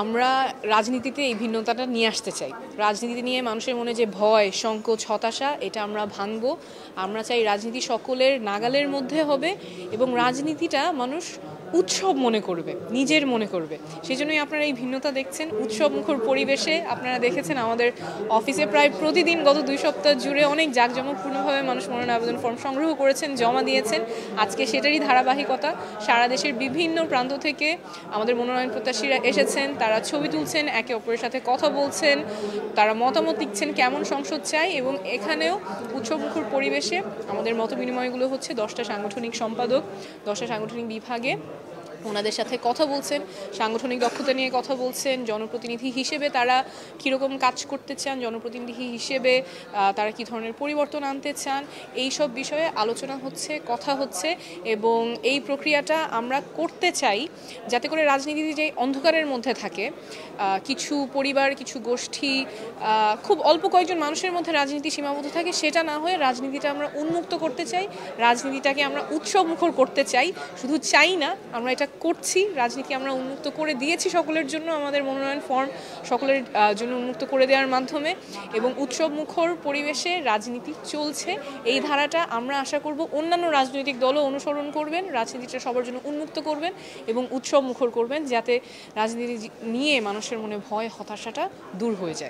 আমরা রাজনীতিতে এই ভিন্নতাটা নিয়ে আসতে চাই। রাজনীতি নিয়ে মানুষের মনে যে ভয়, সংকোচ, হতাশা, এটা আমরা ভাঙবো। আমরা চাই রাজনীতি সকলের নাগালের মধ্যে হবে এবং রাজনীতিটা মানুষ উৎসব মনে করবে, নিজের মনে করবে। সেজন্যই আপনারা এই ভিন্নতা দেখছেন। উৎসবমুখর পরিবেশে আপনারা দেখেছেন আমাদের অফিসে প্রায় প্রতিদিন গত 2 সপ্তাহ জুড়ে অনেক জাঁকজমকপূর্ণভাবে মানুষ মনোনয়ন আবেদন ফর্ম সংগ্রহ করেছেন, জমা দিয়েছেন। আজকে সেটারই ধারাবাহিকতা। সারা দেশের বিভিন্ন প্রান্ত থেকে আমাদের মনোনয়ন প্রত্যাশীরা এসেছেন, তারা ছবি তুলছেন, একে অপরের সাথে কথা বলছেন, তারা মতামত দিচ্ছেন কেমন সংসদ চাই। এবং এখানেও উৎসবমুখর পরিবেশে আমাদের মত বিনিময়গুলো হচ্ছে 10টা সাংগঠনিক সম্পাদক 10টা সাংগঠনিক বিভাগে ওনাদের সাথে কথা বলছেন, সাংগঠনিক দক্ষতা নিয়ে কথা বলছেন, জনপ্রতিনিধি হিসেবে তারা কীরকম কাজ করতে চান, জনপ্রতিনিধি হিসেবে তারা কী ধরনের পরিবর্তন আনতে চান, এই সব বিষয়ে আলোচনা হচ্ছে, কথা হচ্ছে। এবং এই প্রক্রিয়াটা আমরা করতে চাই যাতে করে রাজনীতি যে অন্ধকারের মধ্যে থাকে, কিছু পরিবার, কিছু গোষ্ঠী, খুব অল্প কয়েকজন মানুষের মধ্যে রাজনীতি সীমাবদ্ধ থাকে, সেটা না হয়ে রাজনীতিটা আমরা উন্মুক্ত করতে চাই, রাজনীতিটাকে আমরা উৎসবমুখর করতে চাই। শুধু চাই না, আমরা এটা করছি। রাজনীতি আমরা উন্মুক্ত করে দিয়েছি সকলের জন্য, আমাদের মনোনয়ন ফর্ম সকলের জন্য উন্মুক্ত করে দেওয়ার মাধ্যমে, এবং উৎসবমুখর পরিবেশে রাজনীতি চলছে। এই ধারাটা আমরা আশা করব অন্যান্য রাজনৈতিক দলও অনুসরণ করবেন, রাজনীতিটা সবার জন্য উন্মুক্ত করবেন এবং উৎসবমুখর করবেন, যাতে রাজনীতি নিয়ে মানুষের মনে ভয়, হতাশাটা দূর হয়ে যায়।